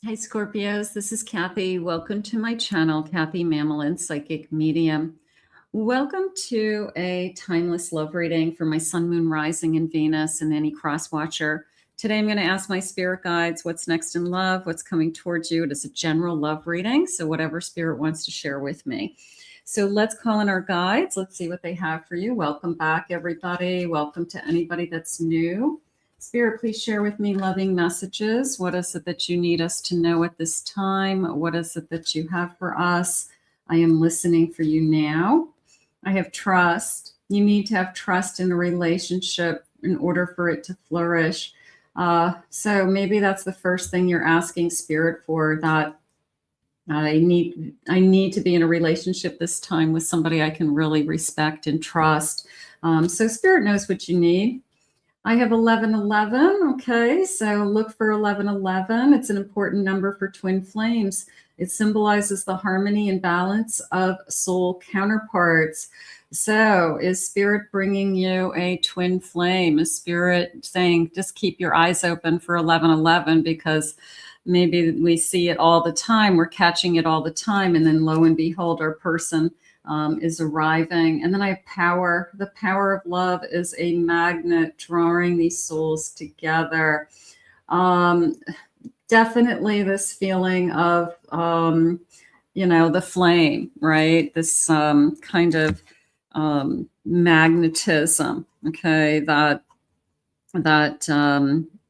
Hi Scorpios, this is Kathy. Welcome to my channel, Kathy Mamolen, Psychic Medium. Welcome to a timeless love reading for my Sun, Moon, Rising, and Venus and any cross watcher. Today I'm going to ask my spirit guides what's next in love, what's coming towards you. It is a general love reading, so whatever spirit wants to share with me. So let's call in our guides. Let's see what they have for you. Welcome back, everybody. Welcome to anybody that's new. Spirit, please share with me loving messages. What is it that you need us to know at this time? What is it that you have for us? I am listening for you now. I have trust. You need to have trust in a relationship in order for it to flourish. So maybe that's the first thing you're asking Spirit for, that I need to be in a relationship this time with somebody I can really respect and trust. So Spirit knows what you need. I have 1111. Okay, so look for 1111. It's an important number for twin flames. It symbolizes the harmony and balance of soul counterparts. So is Spirit bringing you a twin flame? Is Spirit saying just keep your eyes open for 1111, because maybe we see it all the time, we're catching it all the time, and then lo and behold, our person is arriving. And then I have power. The power of love is a magnet drawing these souls together. Definitely this feeling of, the flame, right? This kind of magnetism, okay, that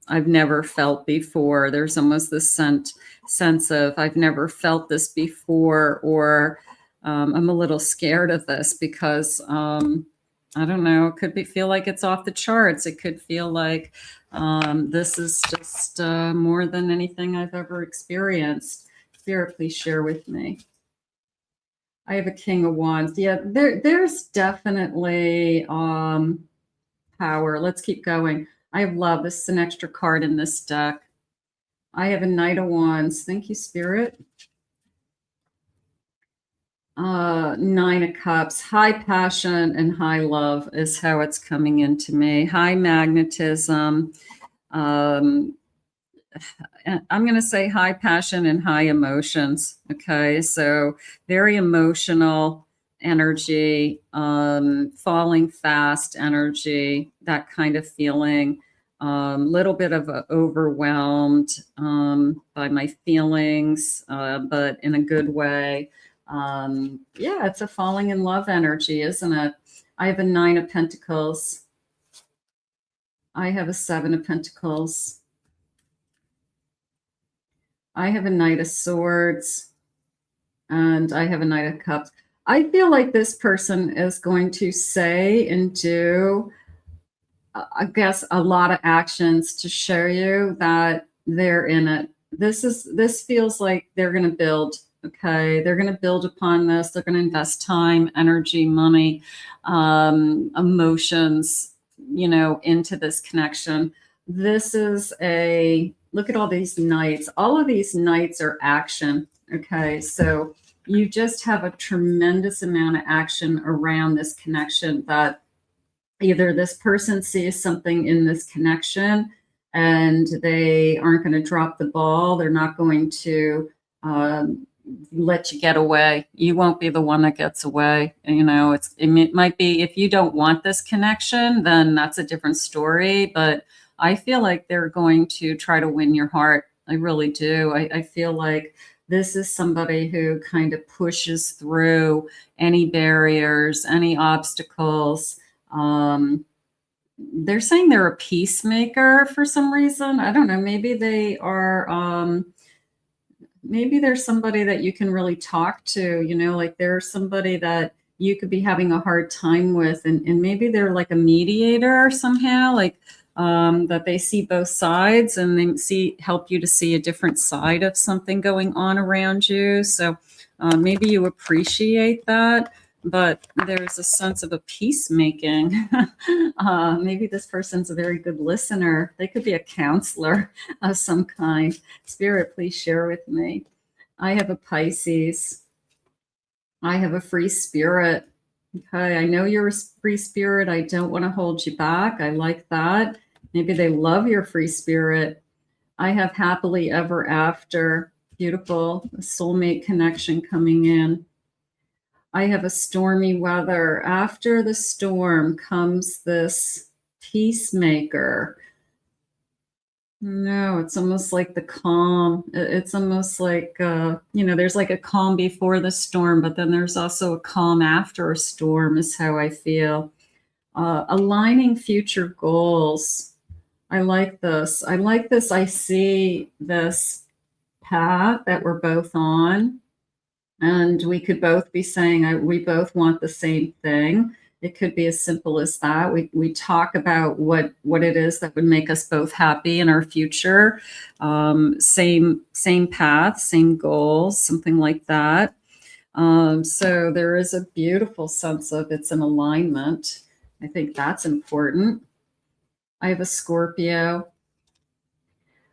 I've never felt before. There's almost this sense of I've never felt this before, or I'm a little scared of this because I don't know, it could feel like it's off the charts. It could feel like this is just more than anything I've ever experienced. Spirit, please share with me. I have a King of Wands. Yeah, there's definitely power. Let's keep going. I have love. This is an extra card in this deck. I have a Knight of Wands. Thank you, Spirit. Nine of Cups. High passion and high love is how it's coming into me. High magnetism. I'm going to say high passion and high emotions. Okay, so very emotional energy, falling fast energy, that kind of feeling. Little bit of overwhelmed by my feelings, but in a good way. Yeah, it's a falling in love energy, isn't it? I have a Nine of Pentacles. I have a Seven of Pentacles. I have a Knight of Swords. And I have a Knight of Cups. I feel like this person is going to say and do, I guess, a lot of actions to show you that they're in it. This feels like they're going to build. Okay, they're going to build upon this. They're going to invest time, energy, money, emotions, into this connection. This is look at all these knights. All of these knights are action. Okay, so you just have a tremendous amount of action around this connection, that either this person sees something in this connection and they aren't going to drop the ball. They're not going to let you get away. You won't be the one that gets away. It might be, if you don't want this connection, then that's a different story. But I feel like they're going to try to win your heart. I really do. I feel like this is somebody who kind of pushes through any barriers, any obstacles. They're saying they're a peacemaker for some reason. I don't know. Maybe they are, maybe there's somebody that you can really talk to, like there's somebody that you could be having a hard time with. And maybe they're like a mediator somehow, like that they see both sides and they help you to see a different side of something going on around you. So maybe you appreciate that, but there's a sense of a peacemaking. Maybe this person's a very good listener. They could be a counselor of some kind. Spirit, please share with me. I have a Pisces. I have a free spirit. Okay, I know you're a free spirit. I don't want to hold you back. I like that. Maybe they love your free spirit. I have happily ever after. Beautiful soulmate connection coming in. I have a stormy weather. After the storm comes this peacemaker. No, it's almost like the calm. It's almost like, there's like a calm before the storm, but then there's also a calm after a storm is how I feel. Aligning future goals. I like this. I like this. I see this path that we're both on. And we could both be saying, we both want the same thing. It could be as simple as that. We talk about what it is that would make us both happy in our future. Same path, same goals, something like that. So there is a beautiful sense of it's an alignment. I think that's important. I have a Scorpio.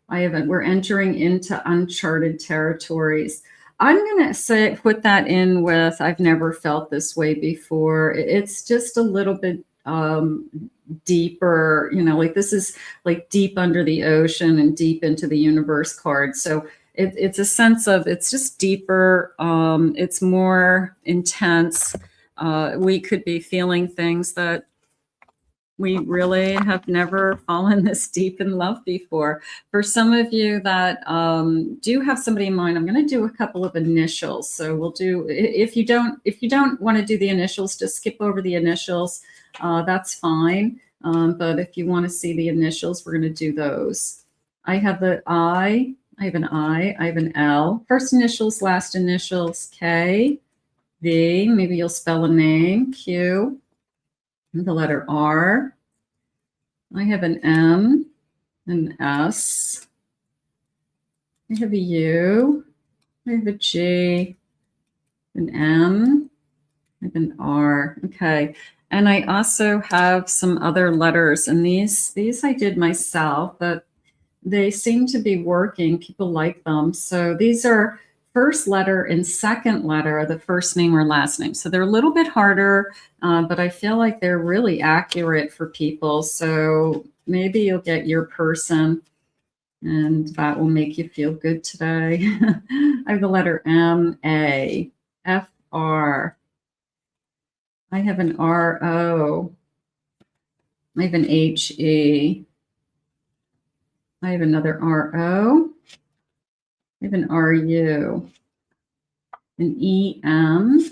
We're entering into uncharted territories. I'm going to put that in with, I've never felt this way before. It's just a little bit deeper, like this is like deep under the ocean and deep into the universe card. So it's a sense of, it's just deeper. It's more intense. We could be feeling things that we really have never fallen this deep in love before. For some of you that do have somebody in mind, I'm going to do a couple of initials. So we'll do, if you don't want to do the initials, just skip over the initials. That's fine. But if you want to see the initials, we're going to do those. I have an I, I have an L. First initials, last initials, K, V, maybe you'll spell a name, Q, the letter R. I have an M, an S. I have a U. I have a G, an M. I have an R. Okay. And I also have some other letters. And these I did myself, but they seem to be working. People like them. So these are first letter and second letter, the first name or last name. So they're a little bit harder, but I feel like they're really accurate for people. So maybe you'll get your person and that will make you feel good today. I have the letter M, A, F, R. I have an R, O. I have an H, E. I have another R, O. I have an RU, an EM,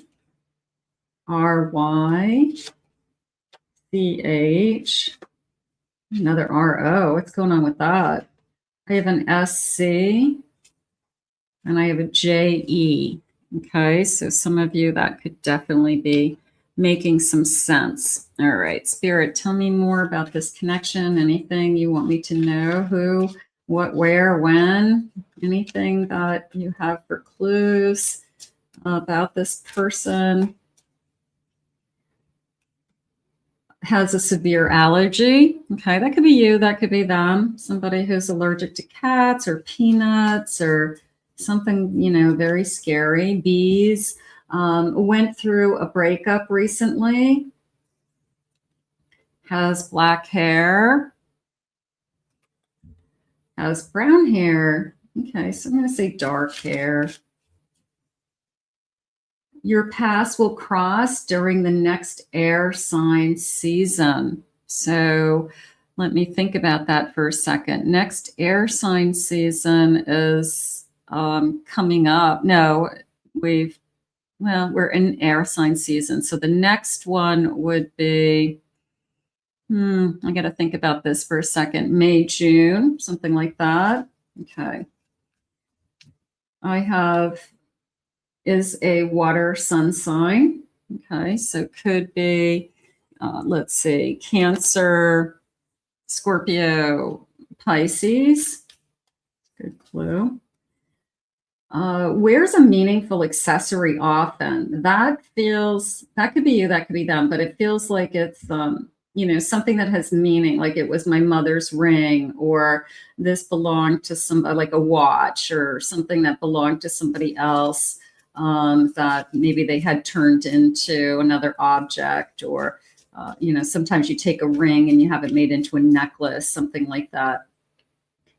RY, CH, another RO. What's going on with that? I have an SC, and I have a JE. Okay, so some of you that could definitely be making some sense. All right, Spirit, tell me more about this connection. Anything you want me to know? Who, what, where, when? Anything that you have for clues about this person? Has a severe allergy. Okay, that could be you, that could be them. Somebody who's allergic to cats or peanuts or something, very scary. Bees. Went through a breakup recently. Has black hair. Has brown hair. Okay, so I'm going to say dark hair. Your paths will cross during the next air sign season. So let me think about that for a second. Next air sign season is coming up. No, we're in air sign season. So the next one would be, I got to think about this for a second. May, June, something like that. Okay. I have is a water sun sign. Okay, so could be, let's see, Cancer, Scorpio, Pisces. Good clue. Wears a meaningful accessory often. That could be you, that could be them, but it feels like it's, something that has meaning, like it was my mother's ring, or this belonged to somebody, like a watch or something that belonged to somebody else. That maybe they had turned into another object, or, sometimes you take a ring and you have it made into a necklace, something like that.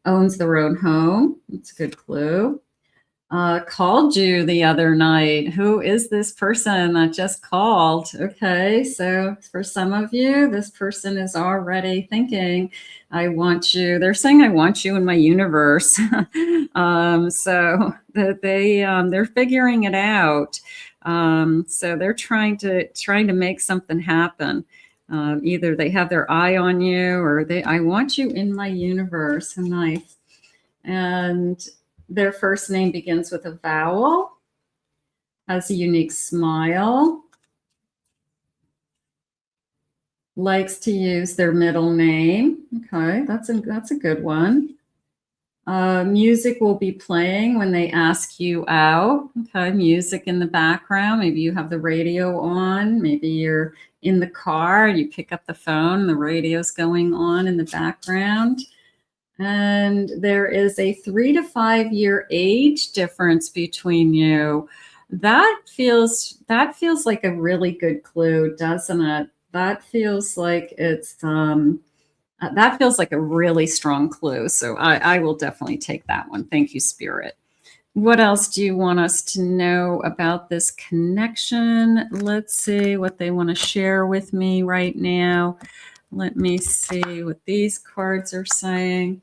owns their own home. That's a good clue. Called you the other night. Who is this person that just called? Okay, so for some of you, this person is already thinking, I want you. To—they're saying, I want you in my universe. So that they're figuring it out. So they're trying to make something happen. Either they have their eye on you, or I want you in my universe. So nice. And their first name begins with a vowel, has a unique smile, likes to use their middle name. Okay, that's a good one. Music will be playing when they ask you out. Okay, music in the background. Maybe you have the radio on. Maybe you're in the car, you pick up the phone, the radio's going on in the background. And there is a 3 to 5 year age difference between you. That feels like a really good clue, doesn't it? That feels like that feels like a really strong clue. So I will definitely take that one. Thank you, Spirit. What else do you want us to know about this connection? Let's see what they want to share with me right now. Let me see what these cards are saying.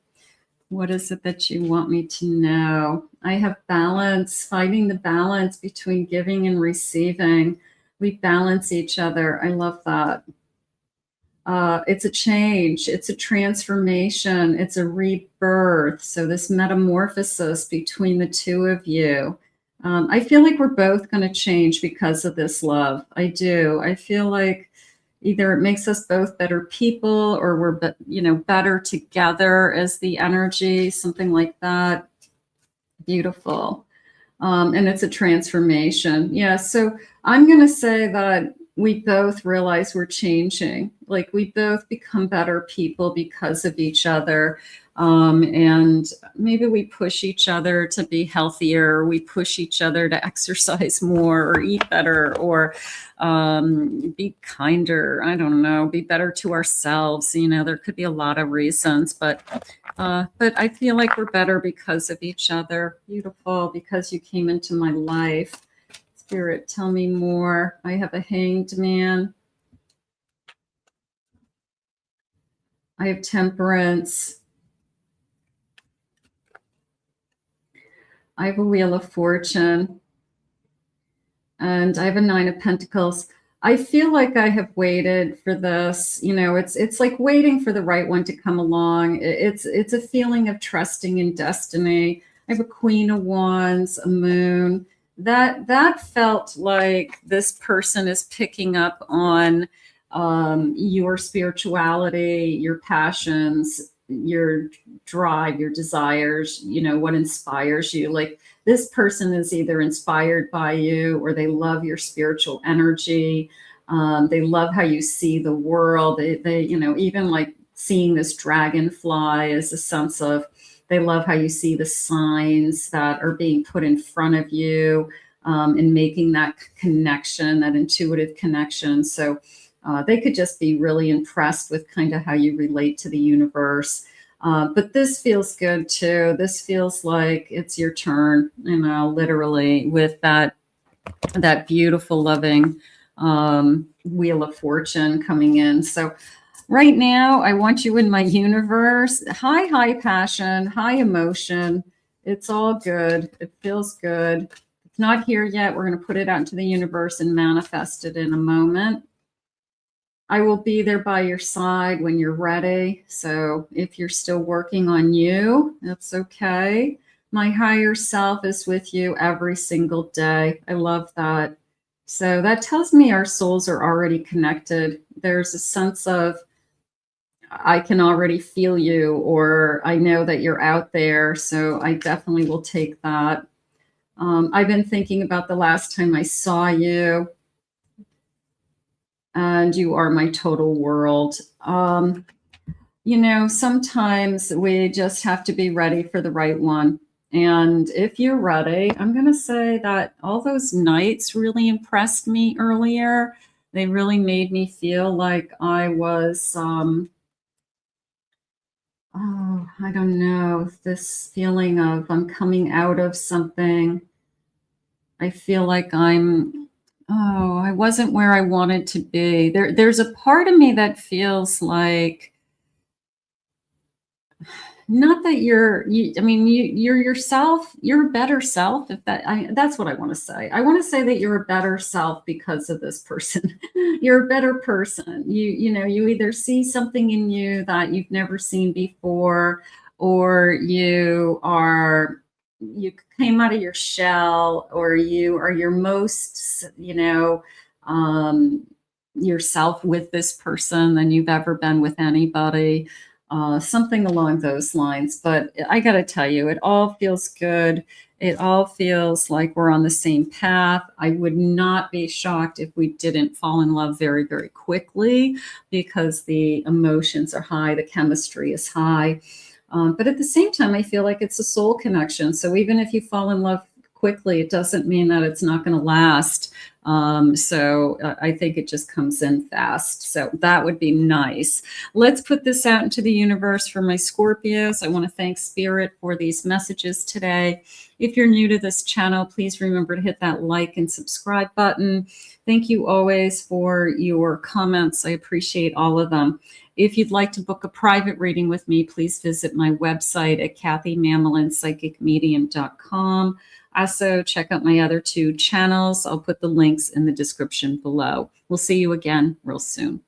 What is it that you want me to know? I have balance, finding the balance between giving and receiving. We balance each other. I love that. It's a change. It's a transformation. It's a rebirth. So this metamorphosis between the two of you. I feel like we're both going to change because of this love. I do. I feel like either it makes us both better people, or we're, better together as the energy, something like that. Beautiful. And it's a transformation. Yeah. So I'm going to say that we both realize we're changing. Like, we both become better people because of each other. And maybe we push each other to be healthier. We push each other to exercise more, or eat better, or be kinder. I don't know, be better to ourselves. There could be a lot of reasons, but I feel like we're better because of each other. Beautiful, because you came into my life. Spirit, tell me more. I have a Hanged Man. I have Temperance. I have a Wheel of Fortune. And I have a 9 of Pentacles. I feel like I have waited for this. It's like waiting for the right one to come along. It's a feeling of trusting in destiny. I have a Queen of Wands, a Moon. That felt like this person is picking up on your spirituality, your passions, your drive, your desires, what inspires you. Like, this person is either inspired by you, or they love your spiritual energy. They love how you see the world. They even like seeing this dragonfly is a sense of, they love how you see the signs that are being put in front of you, and making that connection, that intuitive connection. So they could just be really impressed with kind of how you relate to the universe. But this feels good too. This feels like it's your turn, literally, with that beautiful, loving Wheel of Fortune coming in. So right now, I want you in my universe. High passion, high emotion. It's all good. It feels good. It's not here yet. We're going to put it out into the universe and manifest it in a moment. I will be there by your side when you're ready. So if you're still working on you, that's okay. My higher self is with you every single day. I love that. So that tells me our souls are already connected. There's a sense of, I can already feel you, or I know that you're out there. So I definitely will take that. I've been thinking about the last time I saw you. And you are my total world. Sometimes we just have to be ready for the right one. And if you're ready, I'm going to say that all those nights really impressed me earlier. They really made me feel like I was oh, I don't know, this feeling of I'm coming out of something. I feel like I wasn't where I wanted to be. There's a part of me that feels like, not that I mean, you're yourself, you're a better self. That's what I want to say. I want to say that you're a better self because of this person. You're a better person. You either see something in you that you've never seen before, or you came out of your shell, or you are your most, yourself with this person than you've ever been with anybody, something along those lines. But I got to tell you, it all feels good. It all feels like we're on the same path. I would not be shocked if we didn't fall in love very, very quickly, because the emotions are high, the chemistry is high. But at the same time, I feel like it's a soul connection. So even if you fall in love quickly, it doesn't mean that it's not going to last. So I think it just comes in fast. So that would be nice. Let's put this out into the universe for my Scorpios. I want to thank Spirit for these messages today. If you're new to this channel, please remember to hit that like and subscribe button. Thank you always for your comments. I appreciate all of them. If you'd like to book a private reading with me, please visit my website at kathymamolenspsychicmedium.com. Also, check out my other 2 channels. I'll put the links in the description below. We'll see you again real soon.